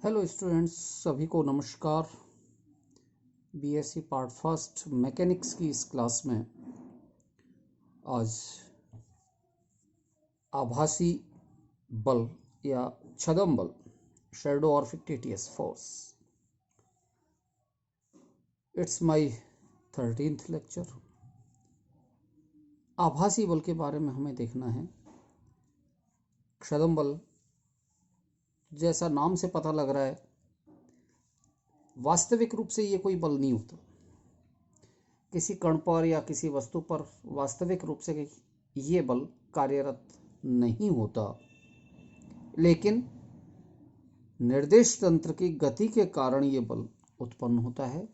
Hello students, सभी को नमस्कार। बीएससी पार्ट फर्स्ट मैकेनिक्स की इस क्लास में आज आभासी बल या छद्म बल, शैडो और fictitious force, it's my 13th lecture. आभासी बल के बारे में हमें देखना है। छद्म बल, जैसा नाम से पता लग रहा है, वास्तविक रूप से ये कोई बल नहीं होता। किसी कण पर या किसी वस्तु पर वास्तविक रूप से ये बल कार्यरत नहीं होता, लेकिन निर्देश तंत्र की गति के कारण ये बल उत्पन्न होता है।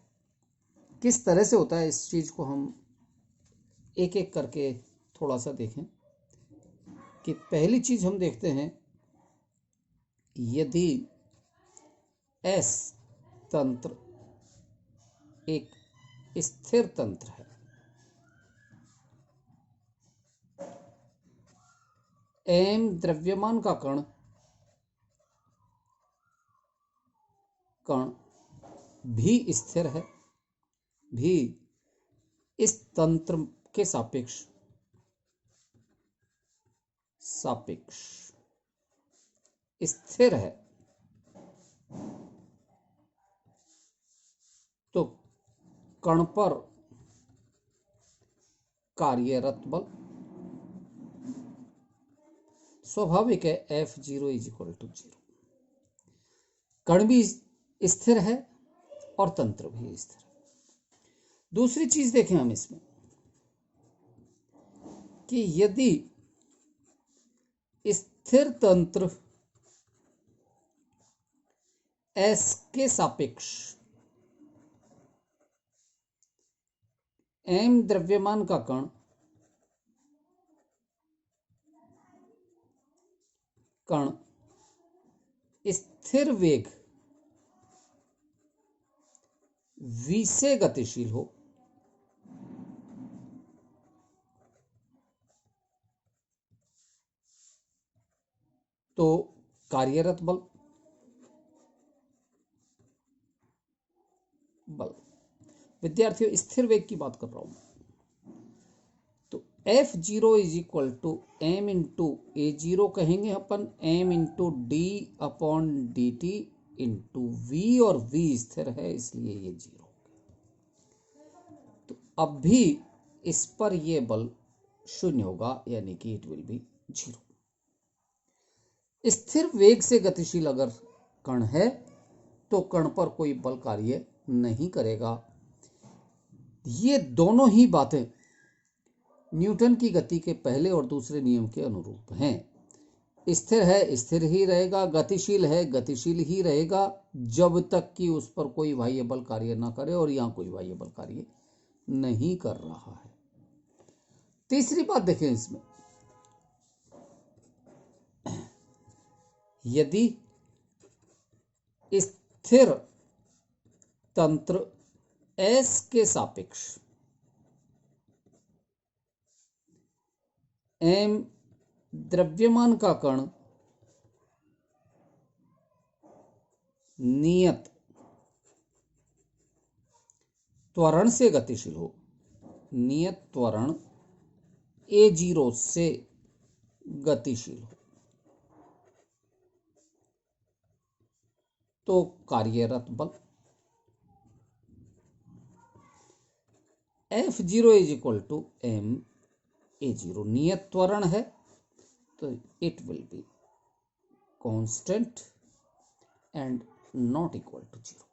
किस तरह से होता है, इस चीज को हम एक एक करके थोड़ा सा देखें। कि पहली चीज हम देखते हैं, यदि एस तंत्र एक स्थिर तंत्र है, एम द्रव्यमान का कण भी स्थिर है, भी इस तंत्र के सापेक्ष स्थिर है, तो कण पर कार्यरत बल स्वाभाविक है, F0 = 0। कण भी स्थिर है और तंत्र भी स्थिर है। दूसरी चीज देखें हम इसमें कि यदि स्थिर तंत्र S के सापेक्ष m द्रव्यमान का कण स्थिर वेग v से गतिशील हो, तो कार्यरत बल विद्यार्थियों स्थिर वेग की बात कर रहा हूं, तो F0 = m × A0 कहेंगे अपन, m × d/dt × v, और v स्थिर है इसलिए ये 0। तो अब भी इस पर ये बल 0 होगा, यानी कि इट विल बी 0। स्थिर वेग से गतिशील अगर कण है तो कण पर कोई बल कार्य नहीं करेगा। ये दोनों ही बातें न्यूटन की गति के पहले और दूसरे नियम के अनुरूप हैं। स्थिर है स्थिर ही रहेगा, गतिशील है गतिशील ही रहेगा, जब तक कि उस पर कोई बाह्य बल कार्य ना करे, और यहां कोई बाह्य बल कार्य नहीं कर रहा है। तीसरी बात देखें इसमें, यदि स्थिर तंत्र S के सापेक्ष m द्रव्यमान का कण नियत त्वरण से गतिशील हो, नियत त्वरण A0 से गतिशील हो, तो कार्यरत बल F0 = m A0। नियत त्वरण है तो it will be constant and not equal to 0।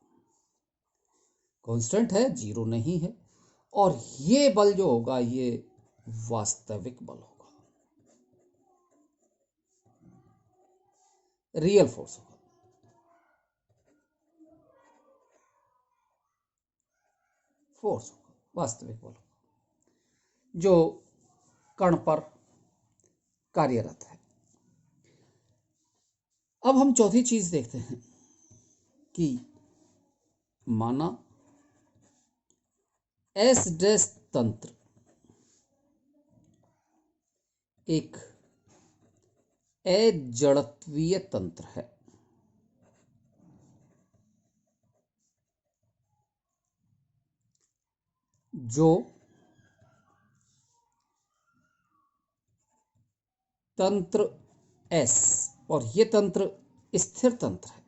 Constant है, 0 नहीं है, और ये बल जो होगा ये वास्तविक बल होगा, रियल फोर्स होगा। वास्तविक बल होगा जो कण पर कार्यरत है। अब हम चौथी चीज देखते हैं कि माना S डैश तंत्र एक अजड़त्वीय तंत्र है, जो तंत्र S, और ये तंत्र स्थिर तंत्र है,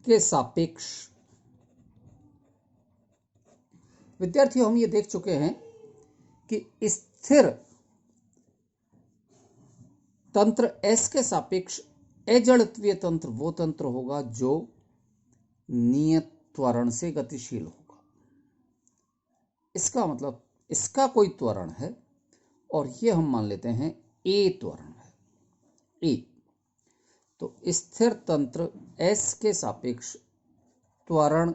के सापेक्ष। विद्यार्थियों, हम ये देख चुके हैं कि स्थिर तंत्र S के सापेक्ष अजड़त्वीय तंत्र वो तंत्र होगा जो नियत त्वरण से गतिशील होगा। इसका मतलब इसका कोई त्वरण है और ये हम मान लेते हैं A त्वरण है, A। तो स्थिर तंत्र S के सापेक्ष त्वरण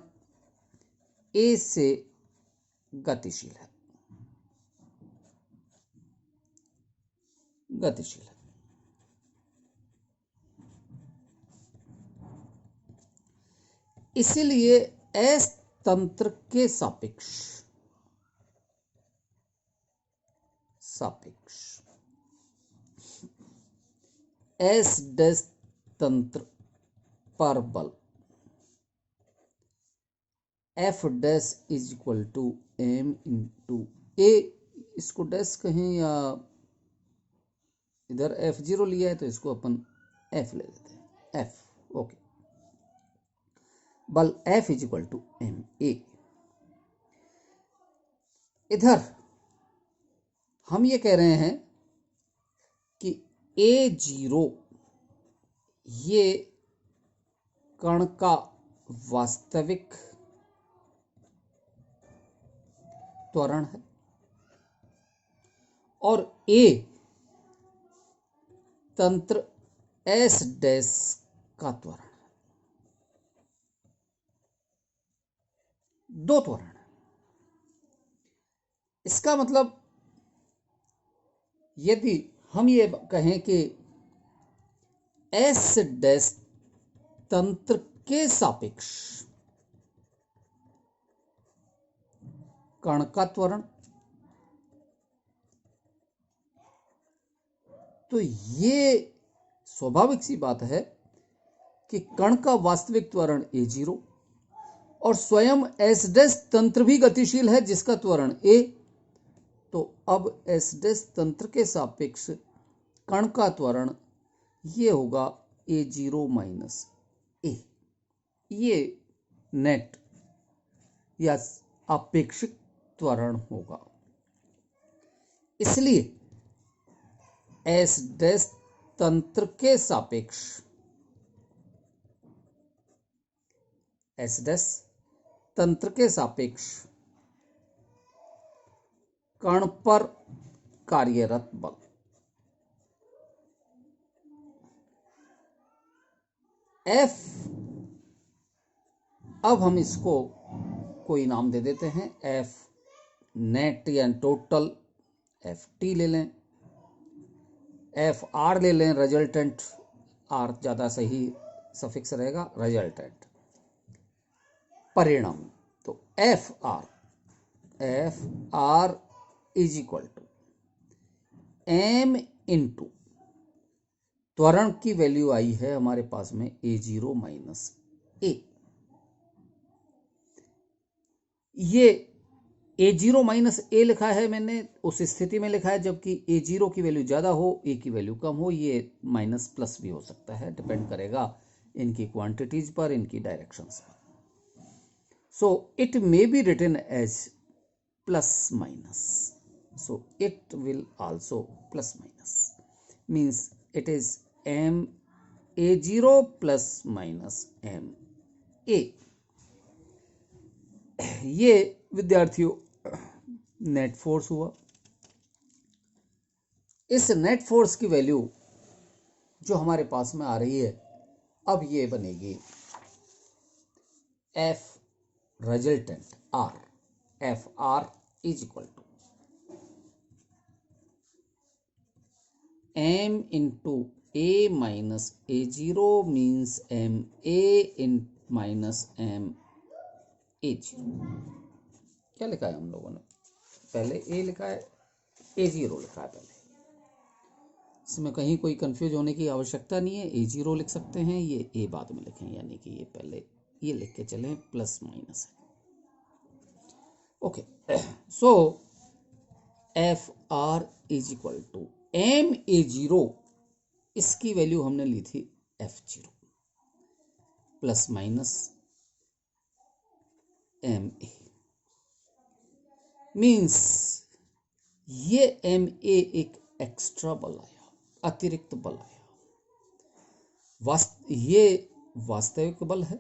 A से गतिशील है, गतिशील है। इसीलिए S तंत्र के सापेक्ष S डैश तंत्र पर बल F dash is equal to M into A। इसको डैश कहें या इधर F0 लिया है तो इसको अपन F ले लेते हैं, F। ओके, बल F is equal to MA। इधर हम ये कह रहे हैं कि A0 ये कण का वास्तविक त्वरण है और A तंत्र S डैश का त्वरण है। दो त्वरण है। इसका मतलब यदि हम ये कहें कि S डैश तंत्र के सापेक्ष कण का त्वरण, तो ये स्वाभाविक सी बात है कि कण का वास्तविक त्वरण A0 और स्वयं S डैश तंत्र भी गतिशील है जिसका त्वरण A। तो अब S डैश तंत्र के सापेक्ष कण का त्वरण ये होगा A0 माइनस A। ये नेट या आपेक्षिक त्वरण होगा। इसलिए S डैश तंत्र के सापेक्ष S डैश तंत्र के सापेक्ष कण पर कार्यरत बल F, अब हम इसको कोई नाम दे देते हैं, F नेट या टोटल, FT ले लें, FR ले लें, रिजल्टेंट, R ज़्यादा सही सफिक्स रहेगा, रिजल्टेंट परिणाम। तो FR is equal to M into त्वरण की वैल्यू आई है हमारे पास में A0 माइनस A। ये A0 माइनस A लिखा है मैंने, उस स्थिति में लिखा है जबकि A0 की वैल्यू ज़्यादा हो, A की वैल्यू कम हो। ये माइनस प्लस भी हो सकता है, डिपेंड करेगा इनकी क्वांटिटीज पर, इनकी डायरेक्शंस पर। So it may be written as plus minus. So it will also plus minus, means it is M A0 plus minus M A। ये विद्यार्थियों नेट फोर्स हुआ। इस नेट फोर्स की वैल्यू जो हमारे पास में आ रही है, अब ये बनेगी F resultant R, FR is equal to M into A minus A0 means M A in minus M A0। क्या लिखा है हम लोगों ने? पहले A लिखा है, A0 लिखा है पहले। इसमें कहीं कोई कंफ्यूज होने की आवश्यकता नहीं है। A0 लिख सकते हैं, ये ए बाद में लिखें, यानी कि ये पहले ये लिख के चलें, प्लस माइनस है। Okay, so F R is equal to MA0, इसकी वैल्यू हमने ली थी F0 plus minus MA, means ये MA एक एक्स्ट्रा बल आया, अतिरिक्त बल आया। ये वास्तविक बल है,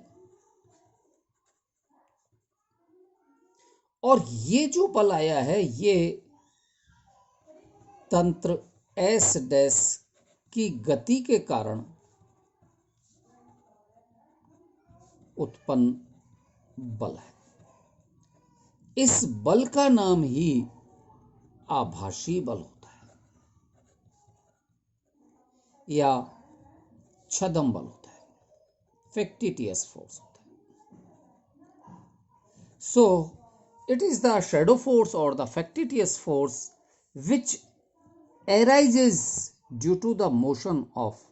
और ये जो बल आया है ये तंत्र S डैश की गति के कारण उत्पन्न बल है। इस बल का नाम ही आभासी बल होता है या छद्म बल होता है, फैक्टिटियस फोर्स होता है। सो it is the shadow force or the factitious force which arises due to the motion of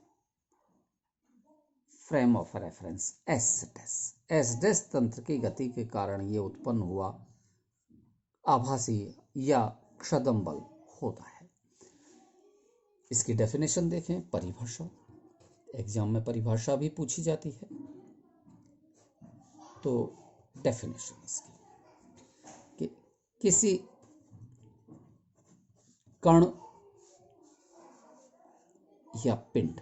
frame of reference S dash। S dash तंत्र की गति के कारण ये उत्पन्न हुआ आभासी या छद्म बल होता है। इसकी डेफिनेशन देखें, परिभाषा, एग्जाम में परिभाषा भी पूछी जाती है। तो डेफिनेशन इसकी कि किसी कण या पिंड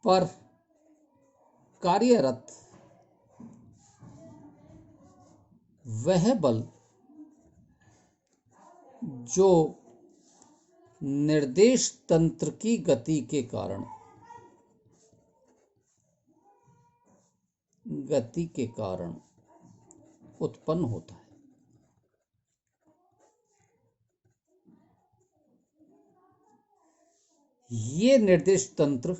पर कार्यरत वह बल जो निर्देश तंत्र की गति के कारण उत्पन्न होता है। ये निर्देश तंत्र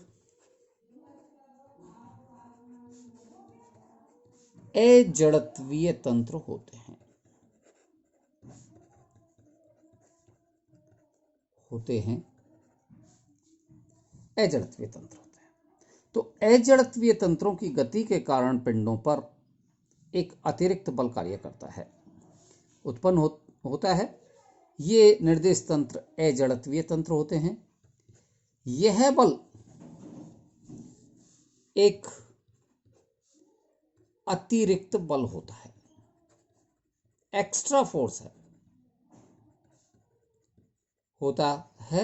अजड़त्वीय तंत्र होते हैं। अजड़त्वीय तंत्र होते हैं। तो अजड़त्वीय तंत्रों की गति के कारण पिंडों पर एक अतिरिक्त बल कार्य करता है, उत्पन्न होता है। ये निर्देश तंत्र अजड़त्वीय तंत्र होते हैं। यह बल एक अतिरिक्त बल होता है, एक्स्ट्रा फोर्स होता है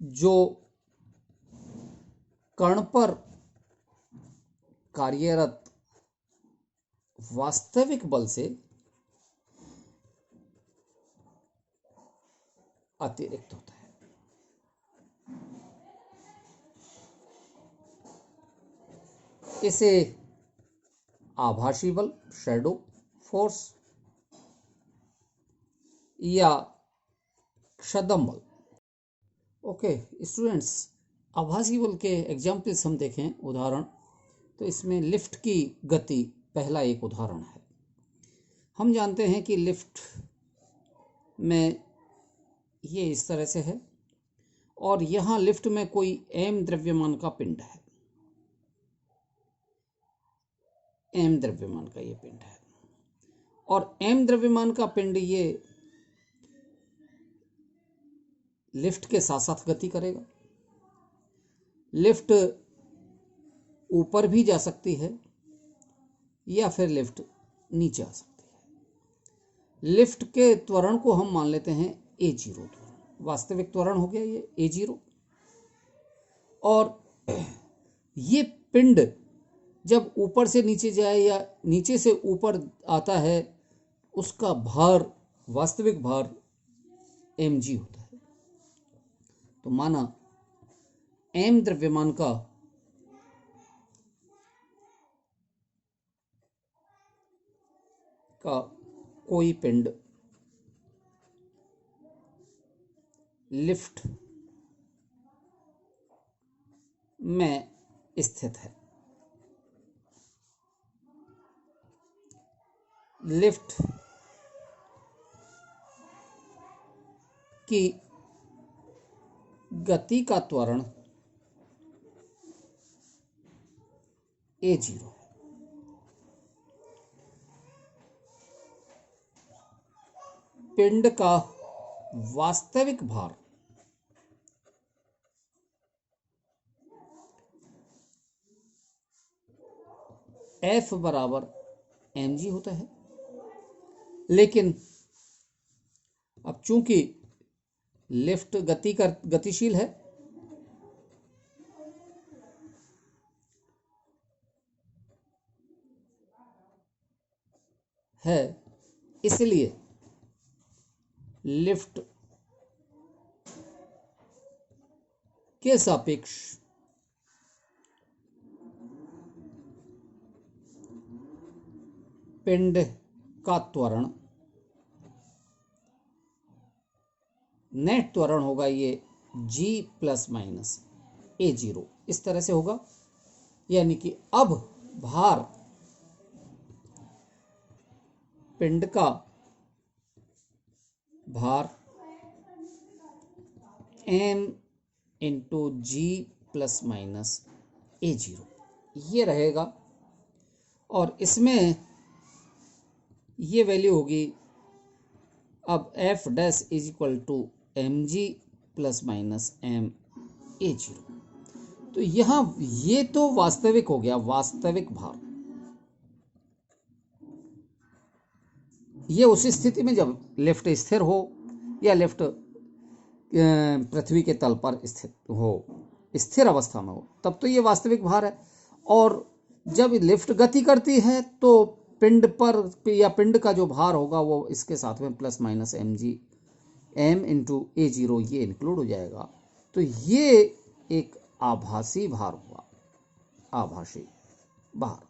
जो कण पर कार्यरत वास्तविक बल से अतिरिक्त होता है। इसे आभासी बल, शैडो फोर्स या छद्म बल। ओके स्टूडेंट्स, आभासी बल के एग्जाम्पल्स हम देखें, उदाहरण। तो इसमें लिफ्ट की गति पहला एक उदाहरण है। हम जानते हैं कि लिफ्ट में ये इस तरह से है, और यहाँ लिफ्ट में कोई m द्रव्यमान का पिंड है, m द्रव्यमान का ये पिंड है, और m द्रव्यमान का पिंड ये लिफ्ट के साथ साथ गति करेगा। लिफ्ट ऊपर भी जा सकती है या फिर लिफ्ट नीचे आ सकती है। लिफ्ट के त्वरण को हम मान लेते हैं A0 त्वरण, वास्तविक त्वरण हो गया ये A0। और ये पिंड जब ऊपर से नीचे जाए या नीचे से ऊपर आता है, उसका भार, वास्तविक भार mg होता है। तो माना m द्रव्यमान का कोई पिंड लिफ्ट में स्थित है। लिफ्ट की गति का त्वरण a0 पिंड का वास्तविक भार F बराबर mg होता है। लेकिन अब चूंकि लिफ्ट गतिशील है इसलिए लिफ्ट के सापेक्ष पिंड का त्वरण, नेट त्वरण होगा ये g प्लस माइनस a0 इस तरह से होगा। यानी कि अब भार पिंड का भार m into g plus minus a0 ये रहेगा। और इसमें ये वैल्यू होगी अब f dash is equal to mg plus minus m a0। तो यहाँ ये तो वास्तविक हो गया, वास्तविक भार। ये उस स्थिति में जब लिफ्ट स्थिर हो या लिफ्ट पृथ्वी के तल पर स्थित हो, स्थिर अवस्था में हो, तब तो ये वास्तविक भार है। और जब लिफ्ट गति करती है तो पिंड पर या पिंड का जो भार होगा वो इसके साथ में plus minus mg m into a0 ये इंक्लूड हो जाएगा। तो ये एक आभासी भार हुआ, आभासी भार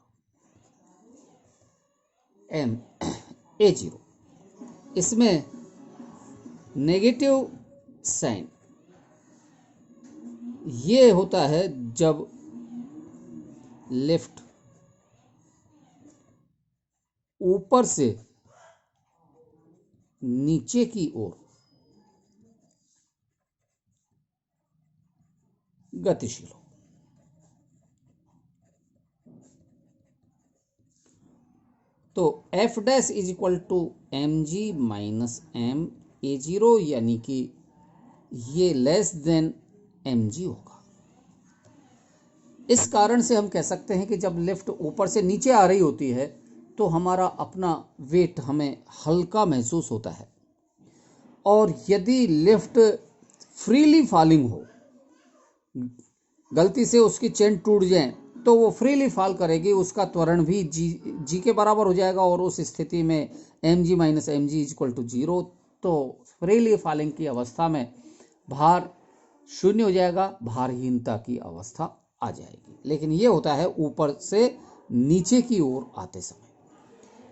m a0। इसमें नेगेटिव साइन ये होता है जब लिफ्ट ऊपर से नीचे की ओर गतिशील हो। तो f dash is equal to mg minus m a0 यानी कि ये लेस देन mg होगा। इस कारण से हम कह सकते हैं कि जब लिफ्ट ऊपर से नीचे आ रही होती है तो हमारा अपना वेट हमें हल्का महसूस होता है। और यदि लिफ्ट फ्रीली फॉलिंग हो, गलती से उसकी चेन टूट जाए तो वो फ्रीली फॉल करेगी, उसका त्वरण भी जी के बराबर हो जाएगा। और उस स्थिति में mg minus mg is equal to 0। तो फ्रीली फॉलिंग की अवस्था में भार शून्य हो जाएगा, भारहीनता की अवस्था आ जाएगी। लेकिन ये होता है ऊपर से नीचे की ओर आते समय।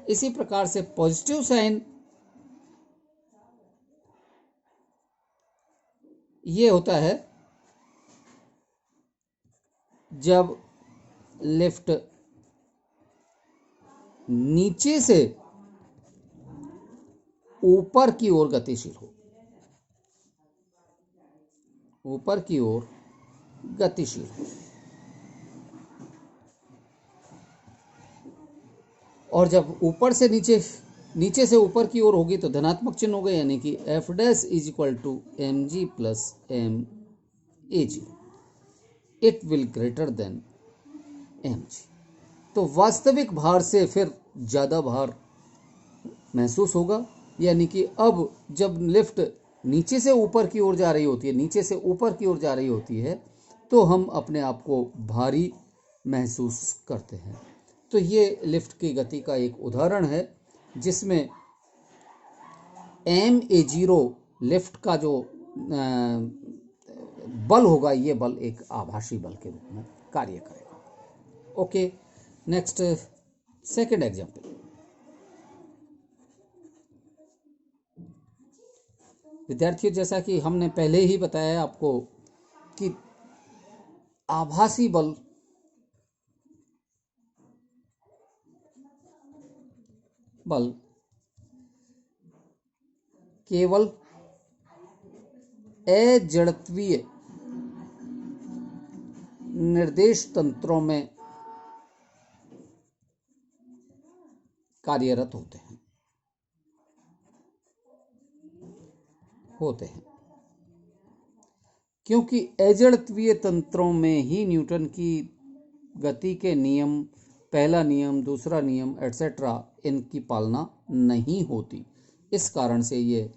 इसी प्रकार से पॉजिटिव साइन ये होता है जब लिफ्ट नीचे से ऊपर की ओर गतिशील हो, ऊपर की ओर गतिशील हो। और जब ऊपर से नीचे, नीचे से ऊपर की ओर होगी तो धनात्मक चिन्ह होगा, यानी कि f dash is equal to mg plus m ag, it will greater than mg। तो वास्तविक भार से फिर ज़्यादा भार महसूस होगा। यानी कि अब जब लिफ्ट नीचे से ऊपर की ओर जा रही होती है, नीचे से ऊपर की ओर जा रही होती है, तो हम अपने आप को भारी महसूस करते हैं। तो ये लिफ्ट की गति का एक उदाहरण है जिसमें ma0 लिफ्ट का जो बल होगा, ये बल एक आभासी बल के रूप में कार्य करेगा। Okay, next second example. विद्यार्थियों, जैसा कि हमने पहले ही बताया आपको कि आभासी बल केवल अजड़त्वीय निर्देश तंत्रों में कार्यरत होते हैं क्योंकि अजड़त्वीय तंत्रों में ही न्यूटन की गति के नियम, पहला नियम, दूसरा नियम एटसेट्रा, इनकी पालना नहीं होती। इस कारण से ये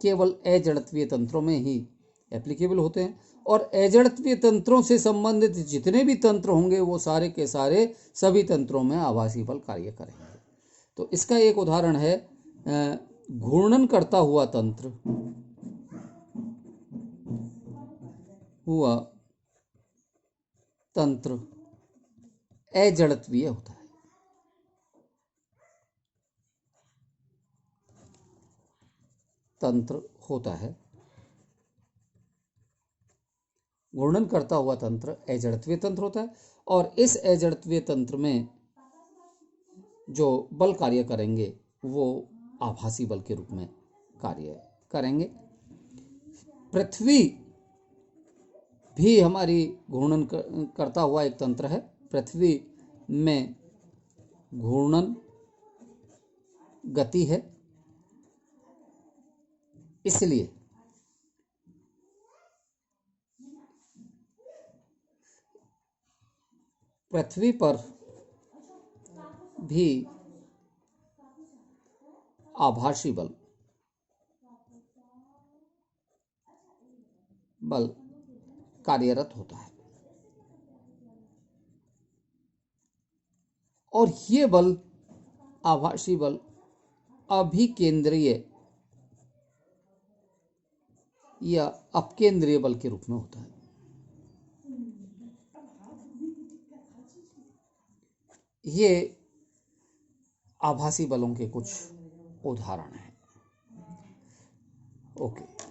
केवल अजड़त्वीय तंत्रों में ही एप्लीकेबल होते हैं और अजड़त्वीय तंत्रों से संबंधित जितने भी तंत्र होंगे वो सारे के सारे सभी तंत्रों में आभासी बल कार्य करेंगे। तो इसका एक उदाहरण है घूर्णन करता हुआ तंत्र अजड़त्वीय होता है। घूर्णन करता हुआ तंत्र अजड़त्वीय तंत्र होता है और इस अजड़त्वीय तंत्र में जो बल कार्य करेंगे वो आभासी बल के रूप में कार्य करेंगे। पृथ्वी भी हमारी घूर्णन करता हुआ एक तंत्र है। पृथ्वी में घूर्णन गति है, इसलिए पृथ्वी पर भी आभासी बल कार्यरत होता है और ये बल, आभासी बल, अभिकेंद्रीय या अपकेंद्रीय बल के रूप में होता है। ये आभासी बलों के कुछ उदाहरण हैं। ओके।